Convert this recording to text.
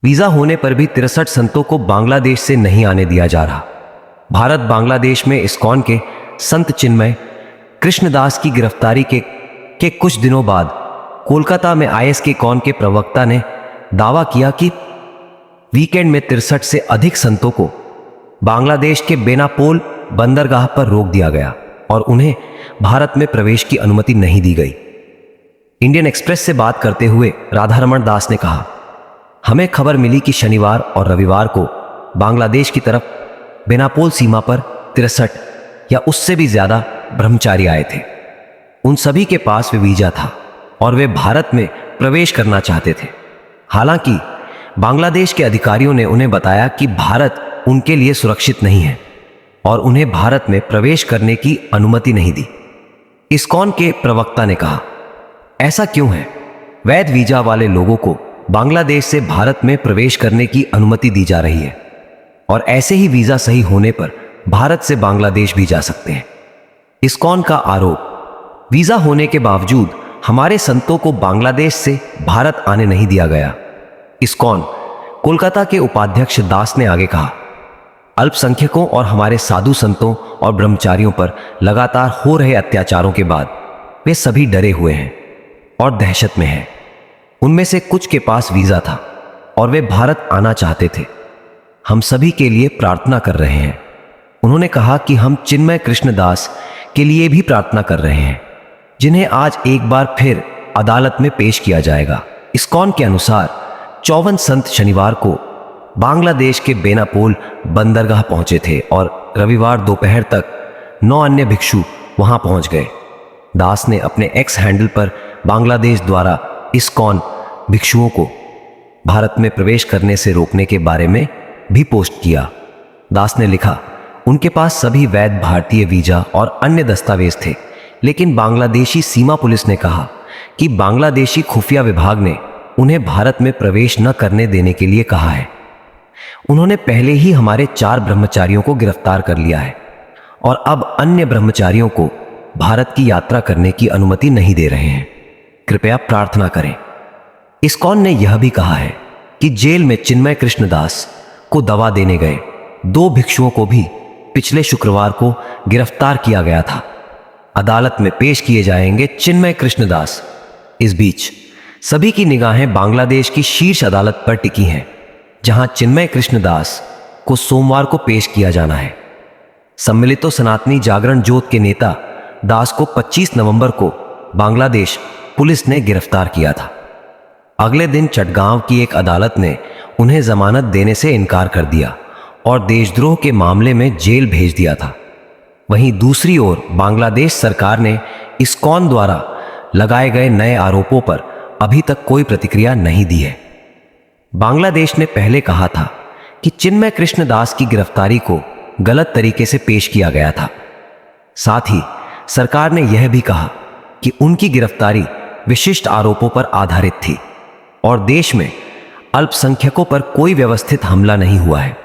Visa होने पर भी 63 संतों को बांग्लादेश से नहीं आने दिया जा रहा। भारत बांग्लादेश में इस्कॉन के संत चिन्मय कृष्णदास की गिरफ्तारी के कुछ दिनों बाद कोलकाता में ISKCON के प्रवक्ता ने दावा किया कि वीकेंड में 63 से अधिक संतों को बांग्लादेश के बेनापोल बंदरगाह पर रोक दिया गया और उन्हें भारत में प्रवेश की अनुमति नहीं दी गई। इंडियन एक्सप्रेस से बात करते हुए राधारमण दास ने कहा, हमें खबर मिली कि शनिवार और रविवार को बांग्लादेश की तरफ बेनापोल सीमा पर 63 या उससे भी ज्यादा ब्रह्मचारी आए थे। उन सभी के पास वीजा था और वे भारत में प्रवेश करना चाहते थे। हालांकि बांग्लादेश के अधिकारियों ने उन्हें बताया कि भारत उनके लिए सुरक्षित नहीं है और उन्हें भारत में प्रवेश करने की अनुमति नहीं दी। इस्कॉन के प्रवक्ता ने कहा, ऐसा क्यों है? वैध वीजा वाले लोगों को बांग्लादेश से भारत में प्रवेश करने की अनुमति दी जा रही है और ऐसे ही वीजा सही होने पर भारत से बांग्लादेश भी जा सकते हैं। इस्कॉन का आरोप, वीजा होने के बावजूद हमारे संतों को बांग्लादेश से भारत आने नहीं दिया गया। इस्कॉन कोलकाता के उपाध्यक्ष दास ने आगे कहा, अल्पसंख्यकों और हमारे साधु संतों और ब्रह्मचारियों पर लगातार हो रहे अत्याचारों के बाद वे सभी डरे हुए हैं और दहशत में हैं। उनमें से कुछ के पास वीजा था और वे भारत आना चाहते थे। हम सभी के लिए प्रार्थना कर रहे हैं। उन्होंने कहा कि हम चिन्मय कृष्णदास के लिए भी प्रार्थना कर रहे हैं, जिन्हें आज एक बार फिर अदालत में पेश किया जाएगा। इस्कॉन के अनुसार 54 संत शनिवार को बांग्लादेश के बेनापोल बंदरगाह पहुंचे थे और रविवार दोपहर तक 9 अन्य भिक्षु वहां पहुंच गए। दास ने अपने एक्स हैंडल पर बांग्लादेश द्वारा इस्कॉन भिक्षुओं को भारत में प्रवेश करने से रोकने के बारे में भी पोस्ट किया। दास ने लिखा, उनके पास सभी वैध भारतीय वीजा और अन्य दस्तावेज थे, लेकिन बांग्लादेशी सीमा पुलिस ने कहा कि बांग्लादेशी खुफिया विभाग ने उन्हें भारत में प्रवेश न करने देने के लिए कहा है। उन्होंने पहले ही हमारे 4 ब्रह्मचारियों को गिरफ्तार कर लिया है और अब अन्य ब्रह्मचारियों को भारत की यात्रा करने की अनुमति नहीं दे रहे हैं। कृपया प्रार्थना करें। इस्कॉन ने यह भी कहा है कि जेल में चिन्मय कृष्णदास को दवा देने गए 2 भिक्षुओं को भी पिछले शुक्रवार को गिरफ्तार किया गया था। अदालत में पेश किए जाएंगे चिन्मय कृष्णदास। इस बीच सभी की निगाहें बांग्लादेश की शीर्ष अदालत पर टिकी हैं, जहां चिन्मय कृष्णदास को सोमवार को पेश किया जाना है। सम्मिलित सनातनी जागरण जोत के नेता दास को 25 नवंबर को बांग्लादेश पुलिस ने गिरफ्तार किया था। अगले दिन चटगांव की एक अदालत ने उन्हें जमानत देने से इनकार कर दिया और देशद्रोह के मामले में जेल भेज दिया था। वहीं दूसरी ओर बांग्लादेश सरकार ने इस्कॉन द्वारा लगाए गए नए आरोपों पर अभी तक कोई प्रतिक्रिया नहीं दी है। बांग्लादेश ने पहले कहा था कि चिन्मय कृष्णदास की गिरफ्तारी को गलत तरीके से पेश किया गया था। साथ ही सरकार ने यह भी कहा कि उनकी गिरफ्तारी विशिष्ट आरोपों पर आधारित थी और देश में अल्पसंख्यकों पर कोई व्यवस्थित हमला नहीं हुआ है।